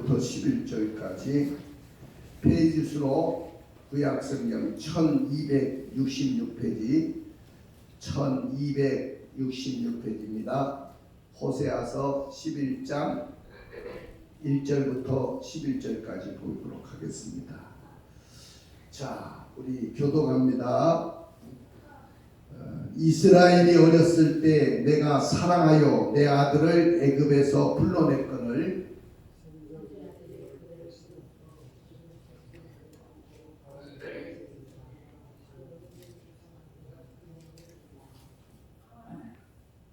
1절부터 11절까지 페이지 수로 구약성경 1266페이지 1266페이지입니다. 호세아서 11장 1절부터 11절까지 보도록 하겠습니다. 자, 우리 교독합니다. 이스라엘이 어렸을 때 내가 사랑하여 내 아들을 애굽에서 불러냈거늘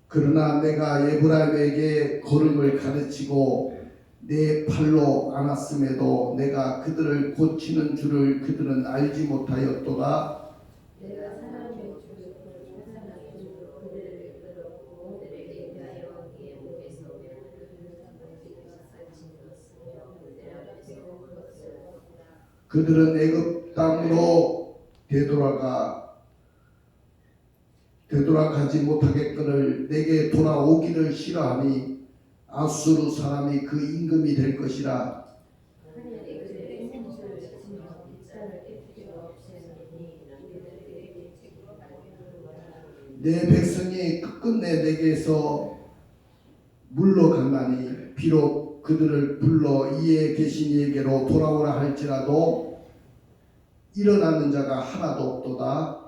그러나 내가 에브라임에게 걸음을 가르치고 내 팔로 안았음에도 내가 그들을 고치는 줄을 그들은 알지 못하였도다. 그들은 애굽 땅으로 되돌아가지 못하겠거늘 내게 돌아오기를 싫어하니 아수르 사람이 그 임금이 될 것이라. 내 백성이 끝끝내 내게서 물러갔나니 비록 그들을 불러 이에 계신 이에게로 돌아오라 할지라도 일어나는 자가 하나도 없도다.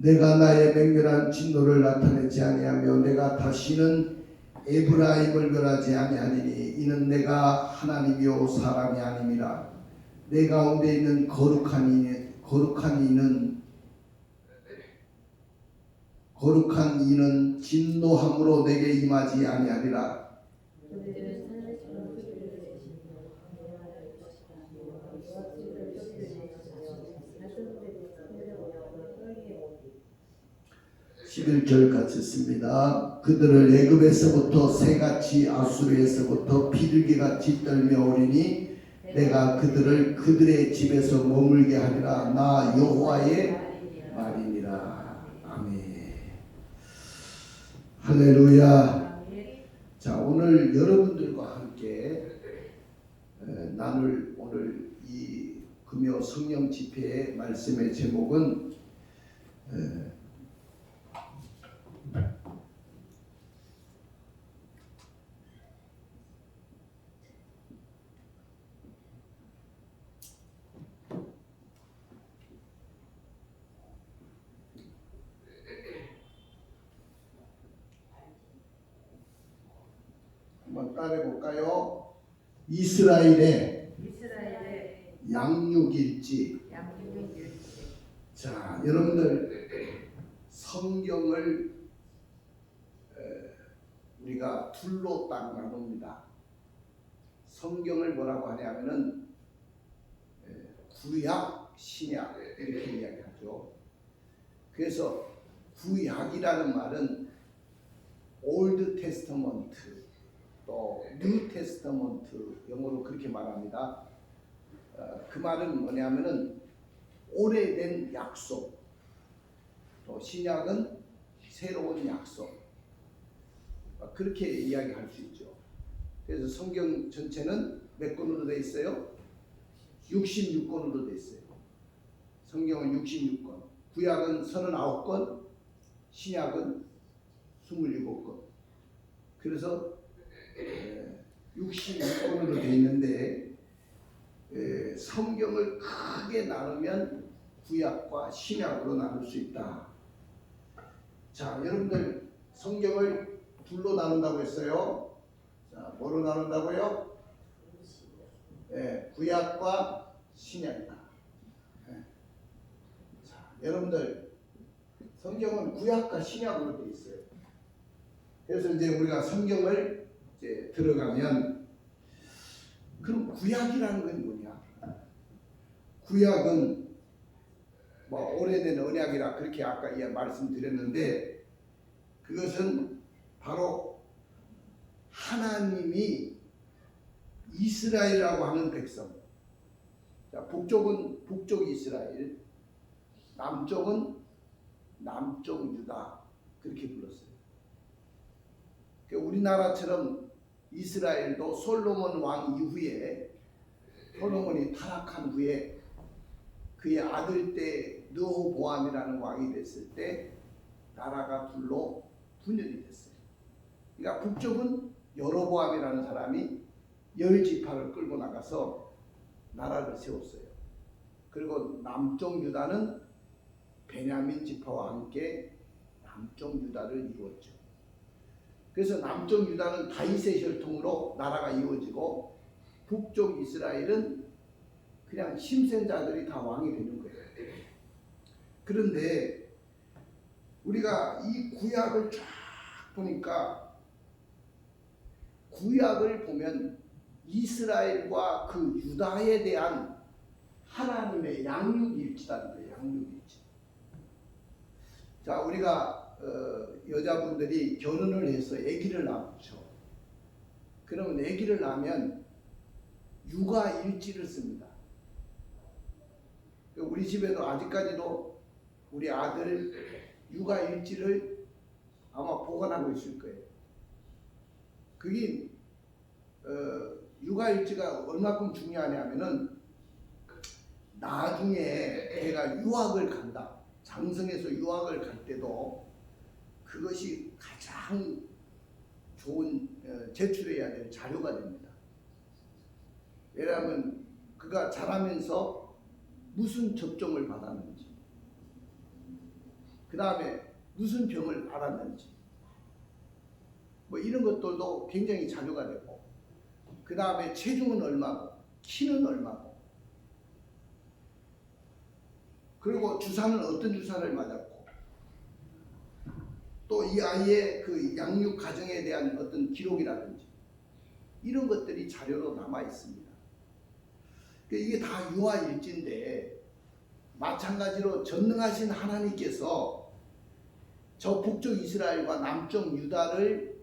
내가 나의 맹렬한 진노를 나타내지 아니하며 내가 다시는 에브라임을 멸하지 아니하리니 이는 내가 하나님이요 사람이 아님이라. 내 가운데 있는 거룩한 이는 진노함으로 내게 임하지 아니하리라. 11절 같이 씁니다. 그들을 애굽에서부터 새같이 아수르에서부터 비둘기같이 떨며 오리니 내가 그들을 그들의 집에서 머물게 하리라. 나 여호와의 말이니라. 아멘. 할렐루야. 자, 오늘 여러분들과 함께 나눌 오늘 이 금요 성령 집회의 말씀의 제목은 한번 따라해 볼까요? 이스라엘의 양육일지. 자, 여러분들 성경을 우리가 둘로 딱 나눕니다. 성경을 뭐라고 하냐면은 구약, 신약 이렇게 이야기하죠. 그래서 구약이라는 말은 올드 테스터먼트 또 뉴 테스터먼트 영어로 그렇게 말합니다. 그 말은 뭐냐면은 오래된 약속, 또 신약은 새로운 약속, 그렇게 이야기할 수 있죠. 그래서 성경 전체는 몇 권으로 되어 있어요? 66권으로 되어 있어요. 성경은 66권, 구약은 39권, 신약은 27권. 그래서 66권으로 되어 있는데 성경을 크게 나누면 구약과 신약으로 나눌 수 있다. 자, 여러분들 성경을 둘로 나눈다고 했어요. 자, 뭐로 나눈다고요? 구약과 신약이다. 자, 여러분들 성경은 구약과 신약으로 되어 있어요. 그래서 이제 우리가 성경을 이제 들어가면 그럼 구약이라는 건 뭐냐? 구약은 뭐 오래된 언약이라 그렇게 아까 말씀드렸는데 그것은 바로 하나님이 이스라엘이라고 하는 백성, 자, 북쪽은 북쪽 이스라엘, 남쪽은 남쪽 유다, 그렇게 불렀어요. 우리나라처럼 이스라엘도 솔로몬 왕 이후에, 솔로몬이 타락한 후에 그의 아들 때 르호보암이라는 왕이 됐을 때 나라가 둘로 분열이 됐어요. 그러니까 북쪽은 여로보암이라는 사람이 10지파를 끌고 나가서 나라를 세웠어요. 그리고 남쪽 유다는 베냐민 지파와 함께 남쪽 유다를 이루었죠. 그래서 남쪽 유다는 다윗의 혈통으로 나라가 이루어지고 북쪽 이스라엘은 그냥 힘센 자들이 다 왕이 되는 거예요. 그런데 우리가 이 구약을 쫙 보니까, 구약을 보면 이스라엘과 그 유다에 대한 하나님의 양육일치라는 거예요. 양육일치. 자, 우리가 여자분들이 결혼을 해서 아기를 낳죠. 그러면 아기를 낳으면 육아일지를 씁니다. 우리 집에도 아직까지도 우리 아들 육아일지를 아마 보관하고 있을 거예요. 그게 육아일지가 얼마큼 중요하냐면은 나중에 애가 유학을 간다, 장성에서 유학을 갈 때도 그것이 가장 좋은 제출해야 될 자료가 됩니다. 왜냐하면 그가 자라면서 무슨 접종을 받았는지, 그 다음에 무슨 병을 앓았는지, 뭐 이런 것들도 굉장히 자료가 되고, 그 다음에 체중은 얼마고 키는 얼마고, 그리고 주사는 어떤 주사를 맞았고, 또 이 아이의 그 양육 과정에 대한 어떤 기록이라든지 이런 것들이 자료로 남아 있습니다. 이게 다 유아일지인데, 마찬가지로 전능하신 하나님께서 저 북쪽 이스라엘과 남쪽 유다를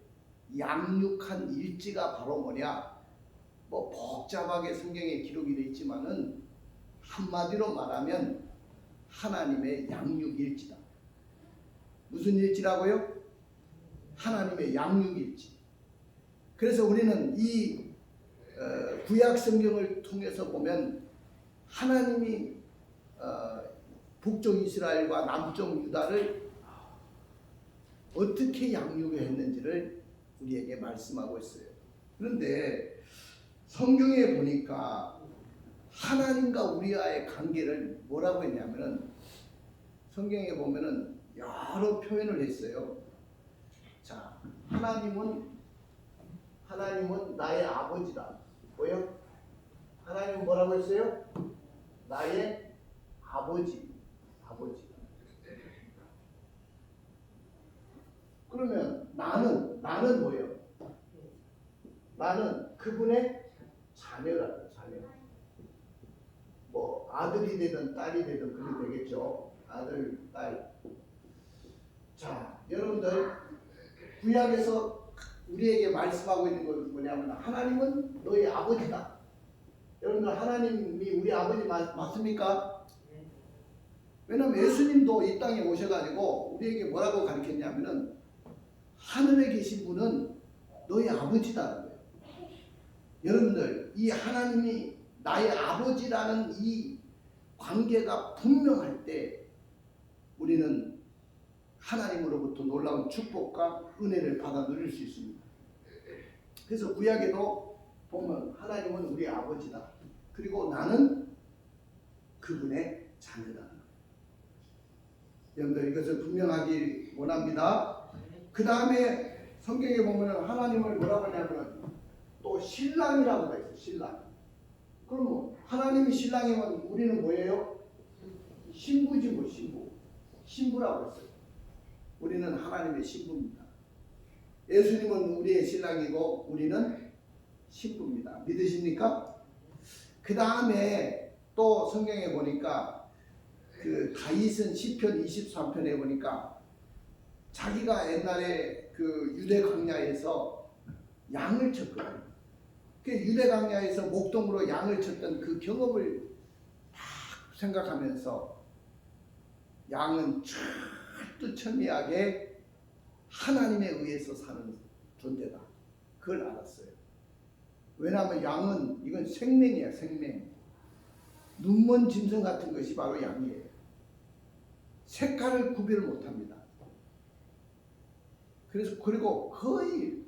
양육한 일지가 바로 뭐냐, 뭐 복잡하게 성경에 기록이 되어 있지만은 한마디로 말하면 하나님의 양육일지다. 무슨 일지라고요? 하나님의 양육일지. 그래서 우리는 이 구약 성경을 통해서 보면 하나님이 북쪽 이스라엘과 남쪽 유다를 어떻게 양육했는지를 우리에게 말씀하고 있어요. 그런데 성경에 보니까 하나님과 우리와의 관계를 뭐라고 했냐면은, 성경에 보면은 여러 표현을 했어요. 자, 하나님은 나의 아버지다. 뭐요? 하나님은 뭐라고 했어요? 나의 아버지. 그러면 나는 뭐예요? 나는 그분의 자녀라는, 자녀. 뭐 아들이 되든 딸이 되든 그렇게 되겠죠. 아들, 딸. 자, 여러분들, 구약에서 우리에게 말씀하고 있는 건 뭐냐면 하나님은 너의 아버지다. 여러분들, 하나님이 우리 아버지 맞습니까? 왜냐면 예수님도 이 땅에 오셔가지고 우리에게 뭐라고 가르쳤냐면은 하늘에 계신 분은 너의 아버지다는 거예요. 여러분들, 이 하나님이 나의 아버지라는 이 관계가 분명할 때 우리는 하나님으로부터 놀라운 축복과 은혜를 받아 누릴 수 있습니다. 그래서 구약에도 보면 하나님은 우리 아버지다. 그리고 나는 그분의 자녀다. 여러분들, 이것을 분명하기 원합니다. 그 다음에 성경에 보면 하나님을 뭐라고 하냐면 또 신랑이라고 돼 있어요. 신랑. 그럼 하나님이 신랑이면 우리는 뭐예요? 신부지 뭐, 신부. 신부라고 했어요. 우리는 하나님의 신부입니다. 예수님은 우리의 신랑이고 우리는 신부입니다. 믿으십니까? 그 다음에 또 성경에 보니까 그 다윗은 시편 23편에 보니까 자기가 옛날에 그 유대 광야에서 양을 쳤거든요. 그 유대 광야에서 목동으로 양을 쳤던 그 경험을 딱 생각하면서 양은 철두철미하게 하나님에 의해서 사는 존재다. 그걸 알았어요. 왜냐하면 양은 이건 생명이야, 생명. 눈먼 짐승 같은 것이 바로 양이에요. 색깔을 구별 못합니다. 그래서 그리고 거의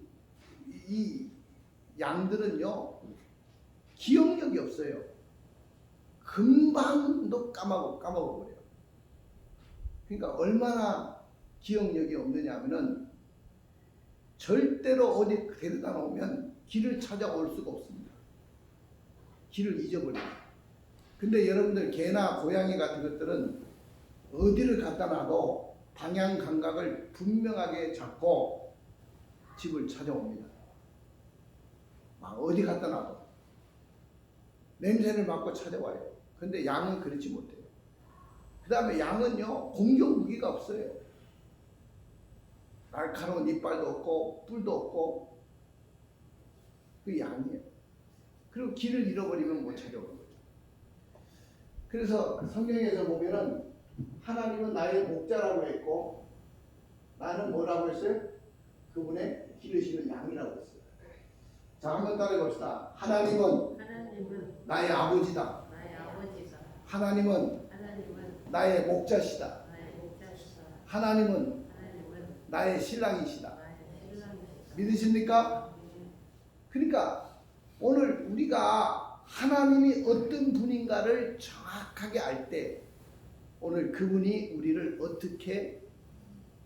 이 양들은요 기억력이 없어요. 금방도 까먹어버려요. 그러니까 얼마나 기억력이 없느냐 하면은 절대로 어디 데려다 놓으면 길을 찾아올 수가 없습니다. 길을 잊어버려요. 근데 여러분들 개나 고양이 같은 것들은 어디를 갖다 놔도 방향 감각을 분명하게 잡고 집을 찾아옵니다. 막 어디 갖다 놔도 냄새를 맡고 찾아와요. 근데 양은 그렇지 못해요. 그 다음에 양은요 공격 무기가 없어요. 날카로운 이빨도 없고 뿔도 없고 그 양이에요. 그리고 길을 잃어버리면 못 찾아오는 거죠. 그래서 성경에서 보면은 하나님은 나의 목자라고 했고 나는 뭐라고 했어요? 그분의 기르시는 양이라고 했어요. 자, 한번 따라해 봅시다. 하나님은 나의 아버지다. 하나님은 나의 목자시다. 하나님은 나의 신랑이시다. 믿으십니까? 그러니까 오늘 우리가 하나님이 어떤 분인가를 정확하게 알 때 오늘 그분이 우리를 어떻게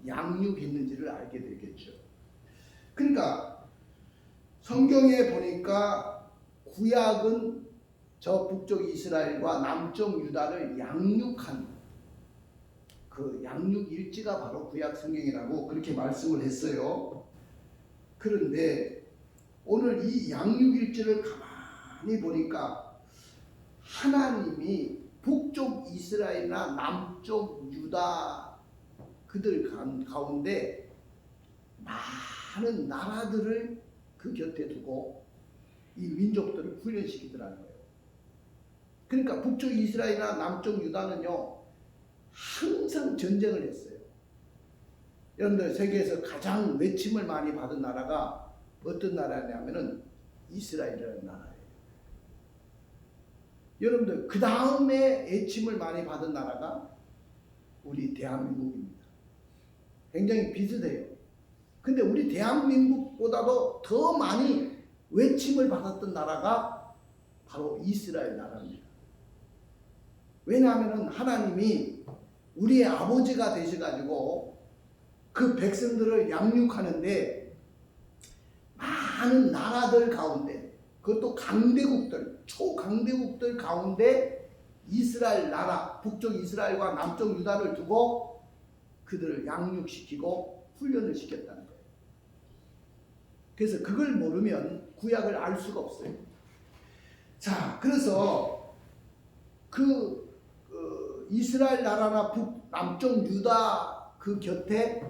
양육했는지를 알게 되겠죠. 그러니까 성경에 보니까 구약은 저 북쪽 이스라엘과 남쪽 유다를 양육한 그 양육 일지가 바로 구약 성경이라고 그렇게 말씀을 했어요. 그런데 오늘 이 양육 일지를 가만히 보니까 하나님이 북쪽 이스라엘이나 남쪽 유다 그들 가운데 많은 나라들을 그 곁에 두고 이 민족들을 훈련시키더라는 거예요. 그러니까 북쪽 이스라엘이나 남쪽 유다는요 항상 전쟁을 했어요. 여러분들 세계에서 가장 외침을 많이 받은 나라가 어떤 나라냐면은 이스라엘이라는 나라예요. 여러분들 그 다음에 애침을 많이 받은 나라가 우리 대한민국입니다. 굉장히 비슷해요. 근데 우리 대한민국보다도 더 많이 외침을 받았던 나라가 바로 이스라엘 나라입니다. 왜냐하면 하나님이 우리의 아버지가 되셔가지고 그 백성들을 양육하는데 많은 나라들 가운데 그것도 강대국들, 초강대국들 가운데 이스라엘 나라, 북쪽 이스라엘과 남쪽 유다를 두고 그들을 양육시키고 훈련을 시켰다는 거예요. 그래서 그걸 모르면 구약을 알 수가 없어요. 자, 그래서 이스라엘 나라나 남쪽 유다 그 곁에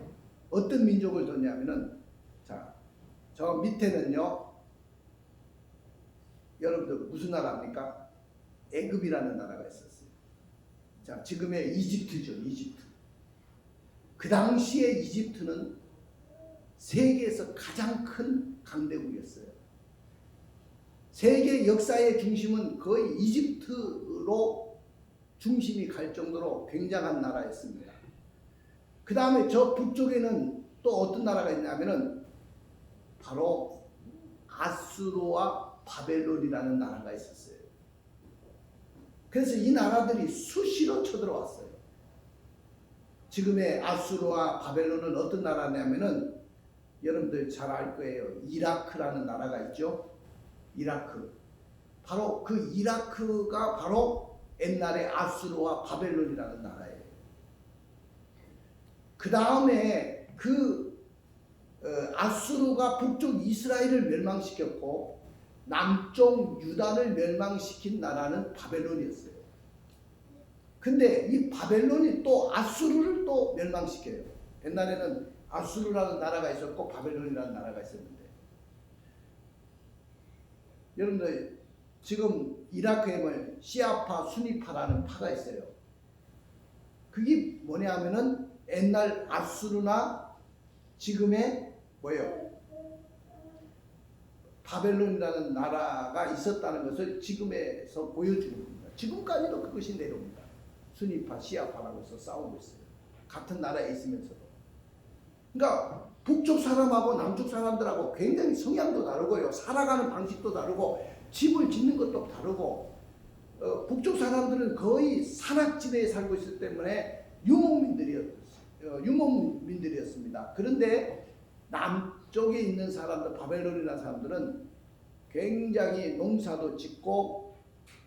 어떤 민족을 뒀냐면은 자, 저 밑에는요. 여러분들 무슨 나라입니까? 애굽이라는 나라가 있었어요. 자, 지금의 이집트죠, 이집트. 그 당시에 이집트는 세계에서 가장 큰 강대국이었어요. 세계 역사의 중심은 거의 이집트로 중심이 갈 정도로 굉장한 나라였습니다. 그 다음에 저 북쪽에는 또 어떤 나라가 있냐면은 바로 아수르와 바벨론이라는 나라가 있었어요. 그래서 이 나라들이 수시로 쳐들어왔어요. 지금의 아수르와 바벨론은 어떤 나라냐면은 여러분들 잘 알 거예요. 이라크라는 나라가 있죠. 이라크. 바로 그 이라크가 바로 옛날에 아수르와 바벨론이라는 나라예요. 그 다음에 아수르가 북쪽 이스라엘을 멸망시켰고 남쪽 유다를 멸망시킨 나라는 바벨론이었어요. 근데 이 바벨론이 또 아수르를 또 멸망시켜요. 옛날에는 아수르라는 나라가 있었고 바벨론이라는 나라가 있었는데 여러분들 지금 이라크에 보면 시아파, 수니파라는 파가 있어요. 그게 뭐냐 하면은 옛날 아수르나 지금의 뭐예요? 바벨론이라는 나라가 있었다는 것을 지금에서 보여주는 겁니다. 지금까지도 그것이 내려옵니다. 수니파, 시아파라고 해서 싸우고 있어요. 같은 나라에 있으면서도. 그러니까 북쪽 사람하고 남쪽 사람들하고 굉장히 성향도 다르고요. 살아가는 방식도 다르고 집을 짓는 것도 다르고 북쪽 사람들은 거의 산악지대에 살고 있었기 때문에 유목민들이었습니다. 그런데 남쪽에 있는 사람들, 바벨론이라는 사람들은 굉장히 농사도 짓고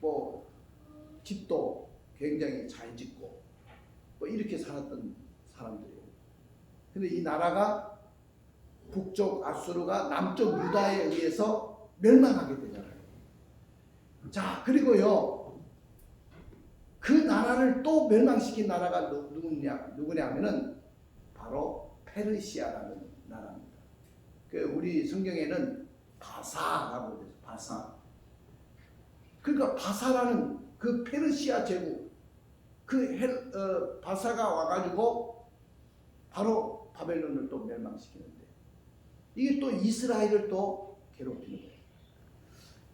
뭐 집도 굉장히 잘 짓고 뭐 이렇게 살았던 사람들이에요. 근데 이 나라가 북쪽 아수르가 남쪽 유다에 의해서 멸망하게 되잖아요. 자, 그리고요, 그 나라를 또 멸망시킨 나라가 누구냐 하면은 바로 페르시아라는 나라입니다. 그 우리 성경에는 바사라고 돼요. 바사. 그러니까 바사라는 그 페르시아 제국, 바사가 와가지고 바로 바벨론을 또 멸망시키는데 이게 또 이스라엘을 또 괴롭히는 거예요.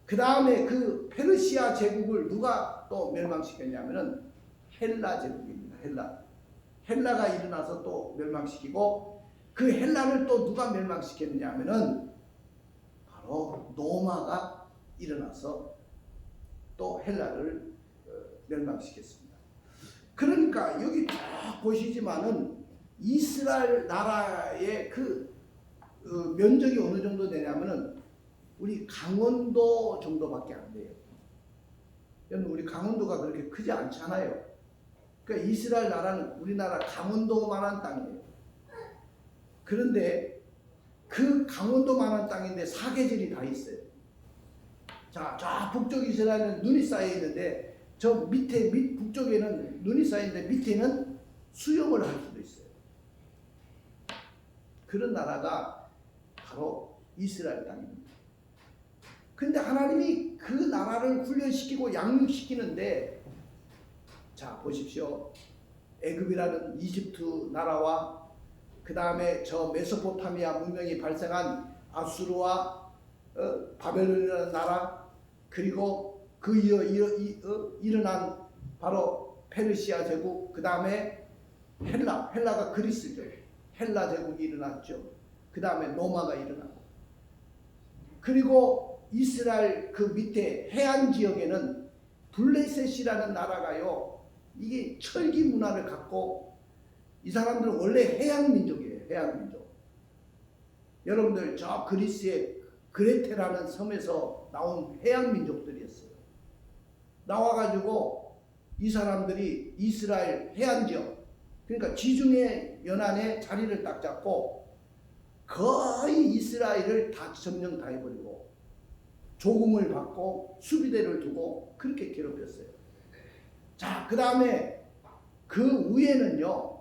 그 다음에 그 페르시아 제국을 누가 또 멸망시켰냐면은 헬라 제국입니다. 헬라가 일어나서 또 멸망시키고 그 헬라를 또 누가 멸망시켰냐면은 바로 로마가 일어나서 또 헬라를 멸망시켰습니다. 그러니까 여기 쭉 보시지만은 이스라엘 나라의 그 면적이 어느 정도 되냐면은 우리 강원도 정도밖에 안 돼요. 여러분 우리 강원도가 그렇게 크지 않잖아요. 그러니까 이스라엘 나라는 우리나라 강원도만한 땅이에요. 그런데 그 강원도만한 땅인데 사계절이 다 있어요. 자, 저 북쪽 이스라엘은 눈이 쌓여 있는데 저 밑에 북쪽에는 눈이 쌓이는데 밑에는 수영을 할 수도 있어요. 그런 나라가 바로 이스라엘 땅입니다. 근데 하나님이 그 나라를 훈련시키고 양육시키는데 자 보십시오. 애굽이라는 이집트 나라와 그 다음에 저 메소포타미아 문명이 발생한 아수르와 바벨론이라는 나라 그리고 그 이어 일어난 바로 페르시아 제국 그 다음에 헬라가 그리스죠. 헬라 제국이 일어났죠. 그 다음에 로마가 일어나고 그리고 이스라엘 그 밑에 해안 지역에는 블레셋이라는 나라가요. 이게 철기 문화를 갖고 이 사람들은 원래 해양 민족이에요. 해양 민족. 여러분들 저 그리스의 그레테라는 섬에서 나온 해양 민족들이었어요. 나와가지고 이 사람들이 이스라엘 해안 지역 그러니까 지중해 연안에 자리를 딱 잡고 거의 이스라엘을 다 점령 다 해버리고 조공을 받고 수비대를 두고 그렇게 괴롭혔어요. 자, 그 다음에 그 위에는요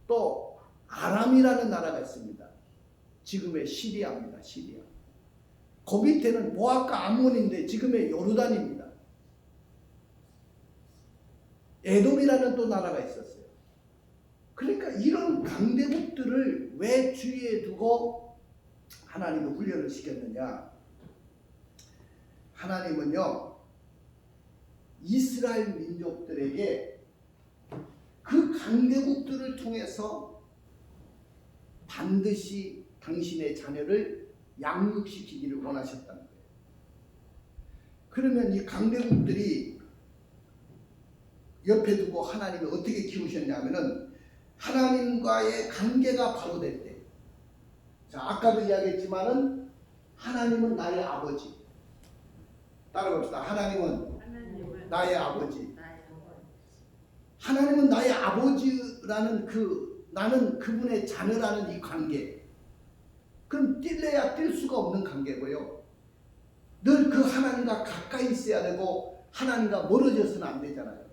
또 아람이라는 나라가 있습니다. 지금의 시리아입니다. 시리아. 그 밑에는 모압과 암몬인데 지금의 요르단입니다. 에돔이라는 또 나라가 있었어요. 그러니까 이런 강대국들을 왜 주위에 두고 하나님은 훈련을 시켰느냐? 하나님은요 이스라엘 민족들에게 그 강대국들을 통해서 반드시 당신의 자녀를 양육시키기를 원하셨다는 거예요. 그러면 이 강대국들이 옆에 두고 하나님이 어떻게 키우셨냐면은 하나님과의 관계가 바로 될 때. 자, 아까도 이야기했지만은 하나님은 나의 아버지. 따라봅시다. 하나님은 나의 아버지. 하나님은 나의 아버지라는 나는 그분의 자녀라는 이 관계. 그럼 뛸래야 뛸 수가 없는 관계고요. 늘 그 하나님과 가까이 있어야 되고 하나님과 멀어져서는 안 되잖아요.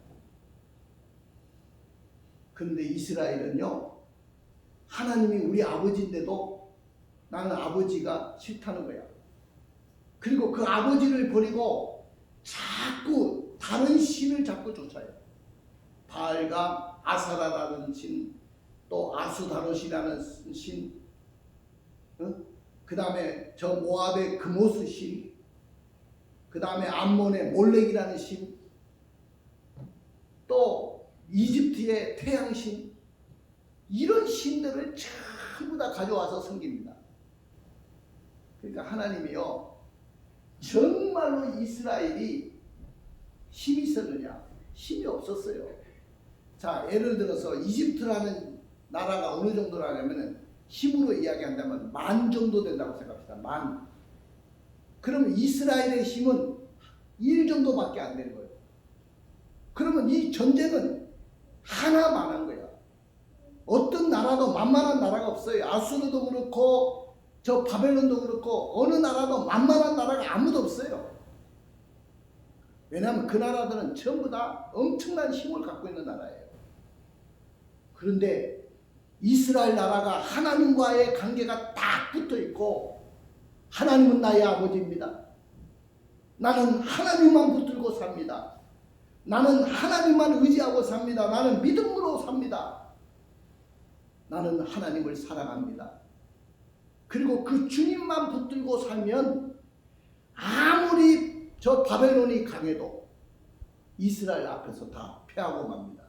그런데 이스라엘은요. 하나님이 우리 아버지인데도 나는 아버지가 싫다는 거야. 그리고 그 아버지를 버리고 자꾸 다른 신을 자꾸 쫓아요. 바알과 아사라라는 신, 또 아수다롯이라는 신, 그 다음에 저 모압의 그모스 신, 그 다음에 암몬의 몰렉이라는 신, 또 이집트의 태양신, 이런 신들을 전부 다 가져와서 섬깁니다. 그러니까 하나님이요, 정말로 이스라엘이 힘이 있었느냐? 힘이 없었어요. 자, 예를 들어서 이집트라는 나라가 어느 정도라면 힘으로 이야기한다면 10,000 정도 된다고 생각합시다. 10,000. 그러면 이스라엘의 힘은 1 정도밖에 안 되는 거예요. 그러면 이 전쟁은 하나만한 거야. 어떤 나라도 만만한 나라가 없어요. 아수르도 그렇고 저 바벨론도 그렇고 어느 나라도 만만한 나라가 아무도 없어요. 왜냐하면 그 나라들은 전부 다 엄청난 힘을 갖고 있는 나라예요. 그런데 이스라엘 나라가 하나님과의 관계가 딱 붙어 있고, 하나님은 나의 아버지입니다. 나는 하나님만 붙들고 삽니다. 나는 하나님만 의지하고 삽니다. 나는 믿음으로 삽니다. 나는 하나님을 사랑합니다. 그리고 그 주님만 붙들고 살면 아무리 저 바벨론이 강해도 이스라엘 앞에서 다 패하고 맙니다.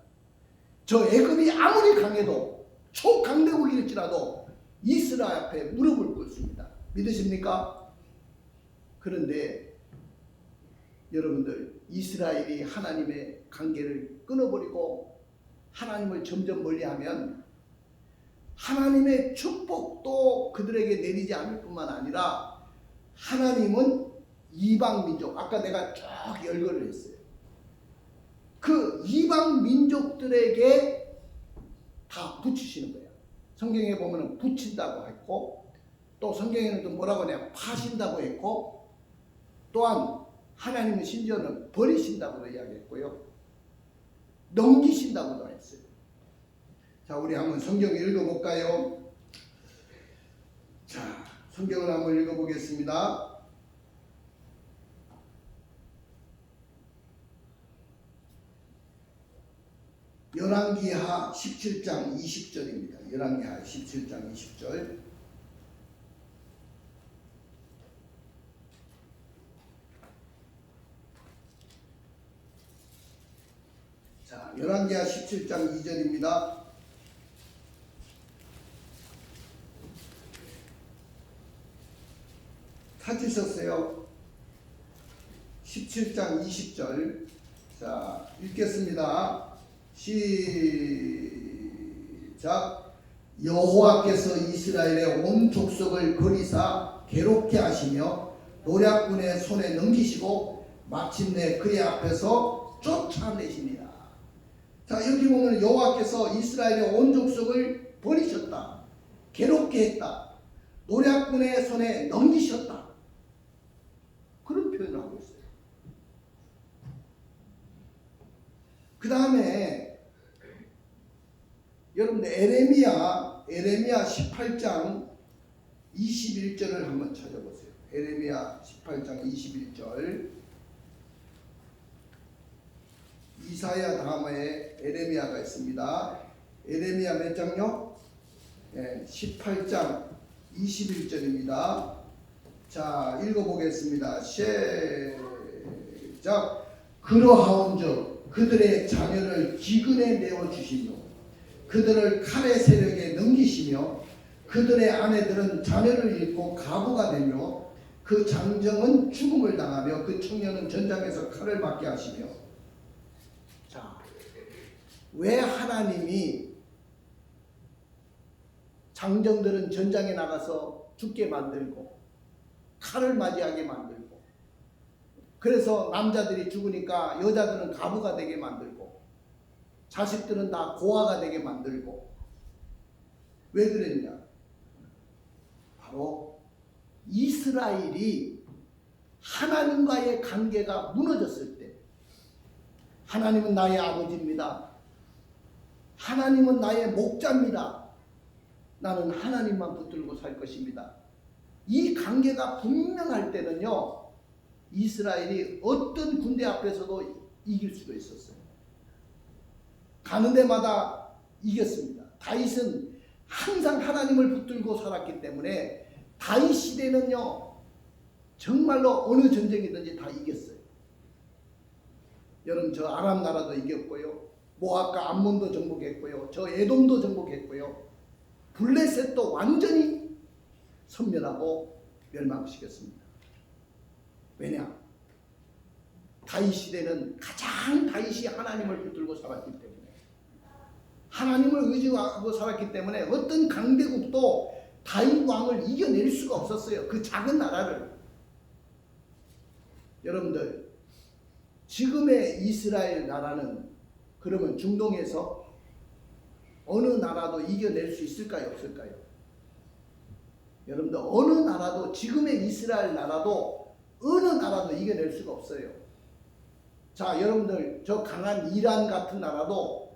저 애굽이 아무리 강해도 초강대국일지라도 이스라엘 앞에 무릎을 꿇습니다. 믿으십니까? 그런데 여러분들, 이스라엘이 하나님의 관계를 끊어버리고 하나님을 점점 멀리하면 하나님의 축복도 그들에게 내리지 않을 뿐만 아니라 하나님은 이방 민족, 아까 내가 쭉 열거를 했어요. 그 이방 민족들에게 다 붙이시는 거예요. 성경에 보면 붙인다고 했고, 또 성경에는 또 뭐라고 하냐, 파신다고 했고, 또한 하나님은 심지어는 버리신다고도 이야기했고요, 넘기신다고도 했어요. 자, 우리 한번 성경을 읽어볼까요? 자, 성경을 한번 읽어보겠습니다. 열왕기하 17장 20절입니다. 열왕기하 17장 20절. 자, 열왕기하 17장 2절입니다. 찾으셨어요? 17장 20절. 자, 읽겠습니다. 시작. 여호와께서 이스라엘의 온 족속을 거리사 괴롭게 하시며 노략군의 손에 넘기시고 마침내 그의 앞에서 쫓아내시니라. 자, 여기 보면 여호와께서 이스라엘의 온 족속을 버리셨다, 괴롭게 했다, 노략군의 손에 넘기셨다, 그런 표현을 하고 있어요. 그 다음에 여러분들 에레미야 18장 21절을 한번 찾아보세요. 에레미야 18장 21절. 이사야 다음에 에레미야가 있습니다. 에레미야 몇 장요? 18장 21절입니다. 자, 읽어보겠습니다. 시작. 그러하온즉 그들의 자녀를 기근에 내어주시며 그들을 칼의 세력에 넘기시며 그들의 아내들은 자녀를 잃고 가부가 되며 그 장정은 죽음을 당하며 그 청년은 전장에서 칼을 맞게 하시며. 자, 왜 하나님이 장정들은 전장에 나가서 죽게 만들고 칼을 맞이하게 만들고, 그래서 남자들이 죽으니까 여자들은 가부가 되게 만들고 자식들은 다 고아가 되게 만들고, 왜 그랬냐? 바로 이스라엘이 하나님과의 관계가 무너졌을 때, 하나님은 나의 아버지입니다, 하나님은 나의 목자입니다, 나는 하나님만 붙들고 살 것입니다, 이 관계가 분명할 때는요, 이스라엘이 어떤 군대 앞에서도 이길 수가 있었어요. 가는 데마다 이겼습니다. 다윗은 항상 하나님을 붙들고 살았기 때문에 다윗 시대는요, 정말로 어느 전쟁이든지 다 이겼어요. 여러분, 저 아람 나라도 이겼고요, 모압과 암몬도 정복했고요, 저 에돔도 정복했고요, 블레셋도 완전히 섬멸하고 멸망시켰습니다. 왜냐? 다윗 시대는 가장 다윗이 하나님을 붙들고 살았기 때문에, 하나님을 의지하고 살았기 때문에 어떤 강대국도 다윗 왕을 이겨낼 수가 없었어요. 그 작은 나라를. 여러분들, 지금의 이스라엘 나라는 그러면 중동에서 어느 나라도 이겨낼 수 있을까요? 없을까요? 여러분들, 어느 나라도, 지금의 이스라엘 나라도 어느 나라도 이겨낼 수가 없어요. 자, 여러분들, 저 강한 이란 같은 나라도,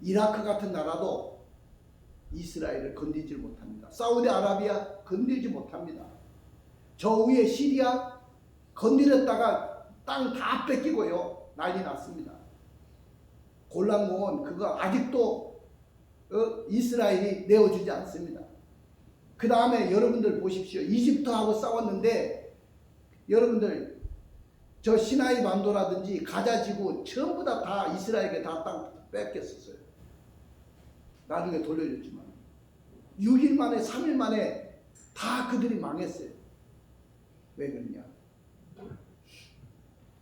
이라크 같은 나라도 이스라엘을 건드리지 못합니다. 사우디아라비아 건드리지 못합니다. 저 위에 시리아 건드렸다가 땅 다 뺏기고요, 난리 났습니다. 골란공원 그거 아직도 이스라엘이 내어주지 않습니다. 그 다음에 여러분들 보십시오. 이집트하고 싸웠는데, 여러분들 저 시나이 반도라든지 가자지구 전부 다 이스라엘에게 다 땅 뺏겼었어요. 나중에 돌려줬지만 6일 만에 3일 만에 다 그들이 망했어요. 왜 그러냐?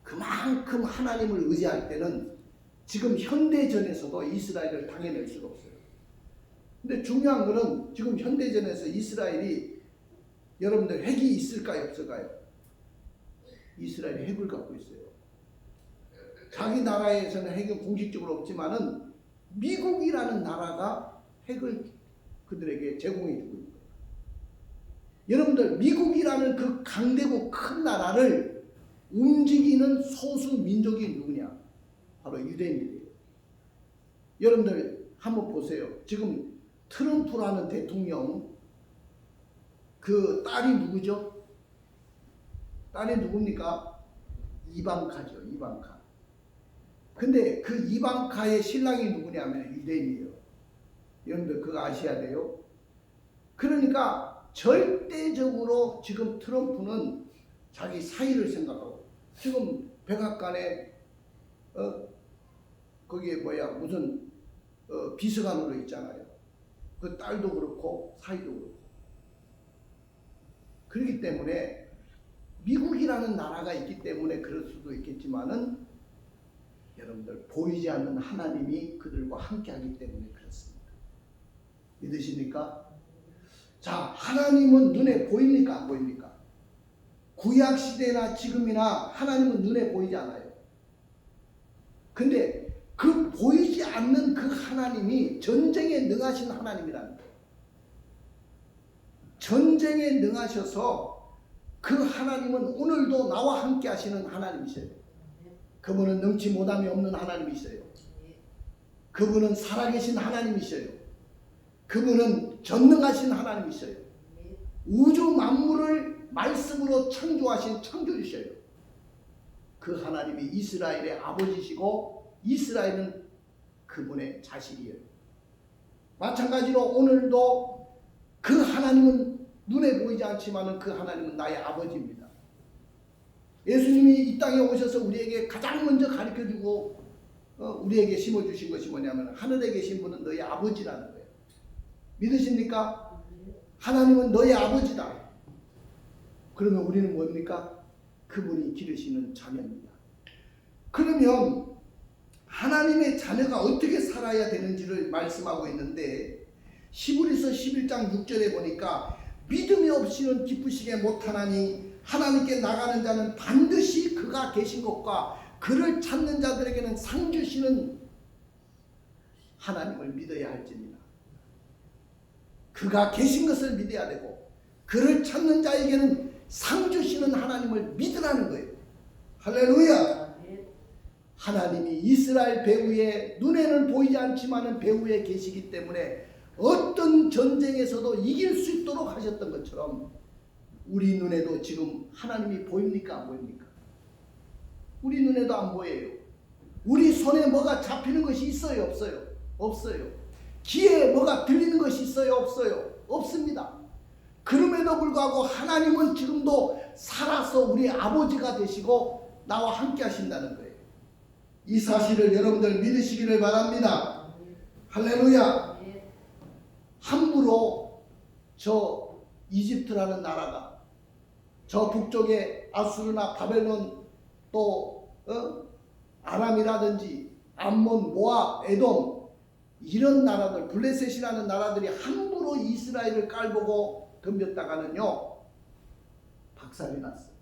그만큼 하나님을 의지할 때는 지금 현대전에서도 이스라엘을 당해낼 수가 없어요. 근데 중요한 거는 지금 현대전에서 이스라엘이, 여러분들 핵이 있을까요? 없을까요? 이스라엘이 핵을 갖고 있어요. 자기 나라에서는 핵은 공식적으로 없지만은 미국이라는 나라가 핵을 그들에게 제공해 주고 있는 거예요. 여러분들, 미국이라는 그 강대국 큰 나라를 움직이는 소수 민족이 누구냐? 바로 유대인들이에요. 여러분들 한번 보세요. 지금 트럼프라는 대통령 그 딸이 누구죠? 딸이 누굽니까? 이방카죠. 이방카. 근데 그 이방카의 신랑이 누구냐면 유대인이에요. 여러분들 그거 아셔야 돼요. 그러니까 절대적으로 지금 트럼프는 자기 사위를 생각하고, 지금 백악관에 거기에 무슨 비서관으로 있잖아요. 그 딸도 그렇고 사위도 그렇고. 그렇기 때문에 미국이라는 나라가 있기 때문에 그럴 수도 있겠지만은, 여러분들 보이지 않는 하나님이 그들과 함께하기 때문에 그렇습니다. 믿으십니까? 자, 하나님은 눈에 보입니까? 안 보입니까? 구약 시대나 지금이나 하나님은 눈에 보이지 않아요. 근데 그 보이지 않는 그 하나님이 전쟁에 능하신 하나님이라는 거예요. 전쟁에 능하셔서 그 하나님은 오늘도 나와 함께 하시는 하나님이세요. 그분은 능치 못함이 없는 하나님이세요. 그분은 살아계신 하나님이세요. 그분은 전능하신 하나님이세요. 우주 만물을 말씀으로 창조하신 창조주셔요. 그 하나님이 이스라엘의 아버지시고 이스라엘은 그분의 자식이에요. 마찬가지로 오늘도 그 하나님은 눈에 보이지 않지만 그 하나님은 나의 아버지입니다. 예수님이 이 땅에 오셔서 우리에게 가장 먼저 가르쳐주고 우리에게 심어주신 것이 뭐냐면, 하늘에 계신 분은 너희 아버지라는 거예요. 믿으십니까? 하나님은 너희 아버지다. 그러면 우리는 뭡니까? 그분이 기르시는 자녀입니다. 그러면 하나님의 자녀가 어떻게 살아야 되는지를 말씀하고 있는데, 히브리서 11장 6절에 보니까 믿음이 없이는 기쁘시게 못하나니 하나님께 나가는 자는 반드시 그가 계신 것과 그를 찾는 자들에게는 상 주시는 하나님을 믿어야 할지니라. 그가 계신 것을 믿어야 되고 그를 찾는 자에게는 상 주시는 하나님을 믿으라는 거예요. 할렐루야. 하나님이 이스라엘 배후에, 눈에는 보이지 않지만 배후에 계시기 때문에 어떤 전쟁에서도 이길 수 있도록 하셨던 것처럼, 우리 눈에도 지금 하나님이 보입니까? 안 보입니까? 우리 눈에도 안 보여요. 우리 손에 뭐가 잡히는 것이 있어요? 없어요? 없어요. 귀에 뭐가 들리는 것이 있어요? 없어요? 없습니다. 그럼에도 불구하고 하나님은 지금도 살아서 우리 아버지가 되시고 나와 함께 하신다는 거예요. 이 사실을 여러분들 믿으시기를 바랍니다. 할렐루야. 함부로 저 이집트라는 나라가 저 북쪽에 아수르나 바벨론 또 아람이라든지 암몬, 모압, 에돔 이런 나라들, 블레셋이라는 나라들이 함부로 이스라엘을 깔보고 덤볐다가는요 박살이 났어요.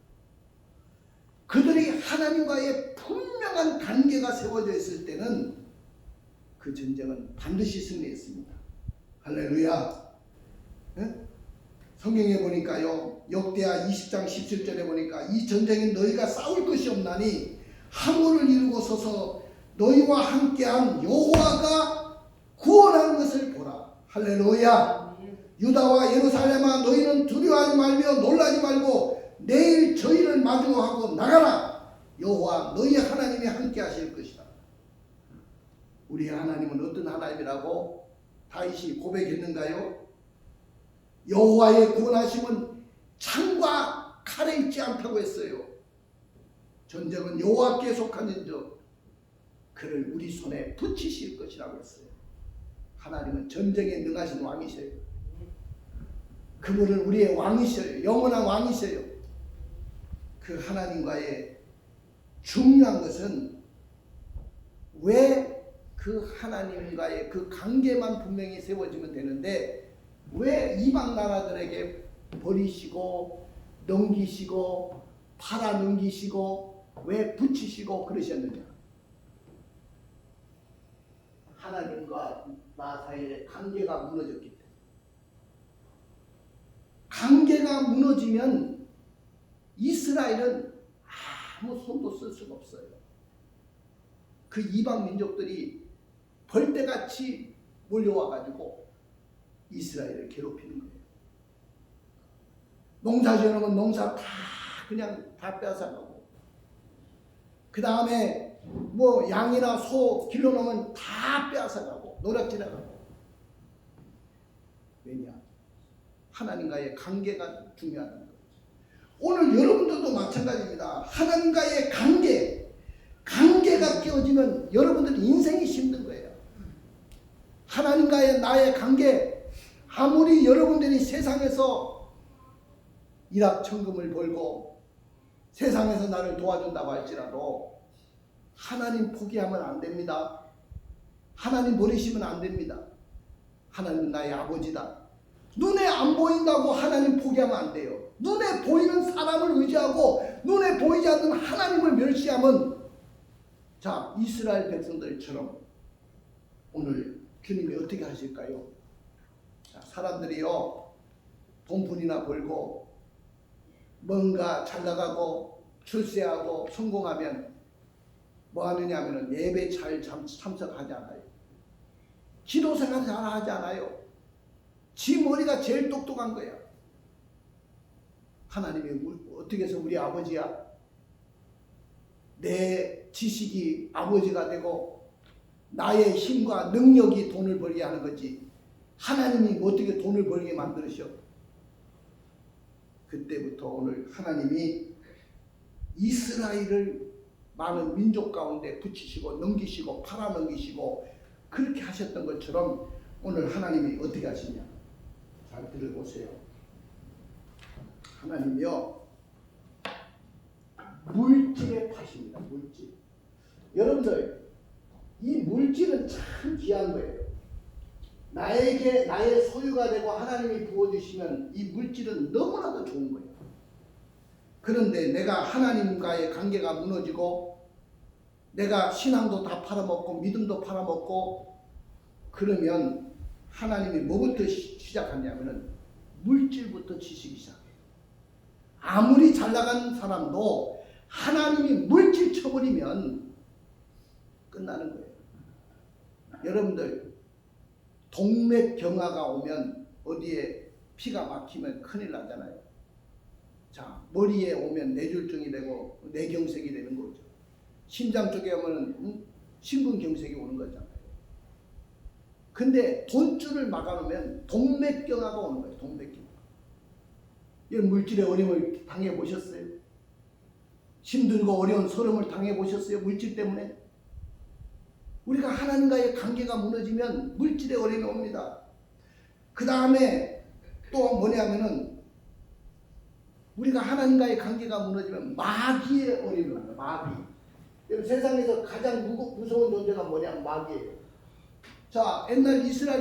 그들이 하나님과의 분명한 관계가 세워져 있을 때는 그 전쟁은 반드시 승리했습니다. 할렐루야. 네? 성경에 보니까요 역대하 20장 17절에 보니까 이 전쟁에 너희가 싸울 것이 없나니 항우를 이루고 서서 너희와 함께한 여호와가 구원하는 것을 보라. 할렐루야. 유다와 예루살렘아 너희는 두려워하지 말며 놀라지 말고 내일 저희를 마주하고 나가라. 여호와 너희 하나님이 함께 하실 것이다. 우리 하나님은 어떤 하나님이라고 다윗이 고백했는가요? 여호와의 구원하심은 창과 칼에 있지 않다고 했어요. 전쟁은 여호와께 속하는즉 그를 우리 손에 붙이실 것이라고 했어요. 하나님은 전쟁에 능하신 왕이셔요. 그분은 우리의 왕이셔요. 영원한 왕이셔요. 그 하나님과의 중요한 것은 왜 그 하나님과의 그 관계만 분명히 세워지면 되는데 왜 이방 나라들에게 버리시고 넘기시고 팔아 넘기시고 왜 붙이시고 그러셨느냐? 하나님과 나 사이의 관계가 무너졌기 때문에. 관계가 무너지면 이스라엘은 아무 손도 쓸 수가 없어요. 그 이방 민족들이 벌떼같이 몰려와가지고 이스라엘을 괴롭히는 거예요. 농사 지어놓으면 농사 그냥 다 빼앗아가고 그 다음에 뭐 양이나 소 길러놓으면 다 빼앗아가고 노략질하고. 왜냐? 하나님과의 관계가 중요하다는 거예요. 오늘 여러분들도 마찬가지입니다. 하나님과의 관계가 깨어지면 여러분들 인생이 힘든 거예요. 하나님과의 나의 관계, 아무리 여러분들이 세상에서 일확천금을 벌고 세상에서 나를 도와준다고 할지라도 하나님 포기하면 안 됩니다. 하나님 버리시면 안 됩니다. 하나님은 나의 아버지다. 눈에 안 보인다고 하나님 포기하면 안 돼요. 눈에 보이는 사람을 의지하고 눈에 보이지 않는 하나님을 멸시하면 자, 이스라엘 백성들처럼 오늘 주님이 어떻게 하실까요? 자, 사람들이요 돈푼이나 벌고 뭔가 잘 나가고 출세하고 성공하면 뭐 하느냐 하면 예배 잘 참석하지 않아요. 기도 생활 잘 하지 않아요. 지 머리가 제일 똑똑한 거야. 하나님이 어떻게 해서 우리 아버지야? 내 지식이 아버지가 되고 나의 힘과 능력이 돈을 벌게 하는 거지 하나님이 어떻게 돈을 벌게 만드셔? 그때부터 오늘 하나님이 이스라엘을 많은 민족 가운데 붙이시고 넘기시고 팔아 넘기시고 그렇게 하셨던 것처럼 오늘 하나님이 어떻게 하시냐? 잘 들어보세요. 하나님이요 물질에 파십니다. 물질. 여러분들 이 물질은 참 귀한 거예요. 나에게 나의 소유가 되고 하나님이 부어주시면 이 물질은 너무나도 좋은 거예요. 그런데 내가 하나님과의 관계가 무너지고 내가 신앙도 다 팔아먹고 믿음도 팔아먹고 그러면 하나님이 뭐부터 시작하냐면은 물질부터 치시기 시작해요. 아무리 잘 나가는 사람도 하나님이 물질 쳐버리면 끝나는 거예요. 여러분들 동맥경화가 오면 어디에 피가 막히면 큰일 나잖아요. 자, 머리에 오면 뇌졸중이 되고 뇌경색이 되는 거죠. 심장 쪽에 오면 심근경색이 오는 거잖아요. 근데 돈줄을 막아놓으면 동맥경화가 오는 거예요. 동맥경화. 이런 물질의 어려움을 당해보셨어요? 힘들고 어려운 서름을 당해보셨어요? 물질 때문에? 우리가 하나님과의 관계가 무너지면 물질의 어려움이 옵니다. 그 다음에 또 뭐냐면은 우리가 하나님과의 관계가 무너지면 마귀의 어려움이 옵니다. 마귀. 세상에서 가장 무서운 존재가 뭐냐면 마귀예요. 자, 옛날 이스라엘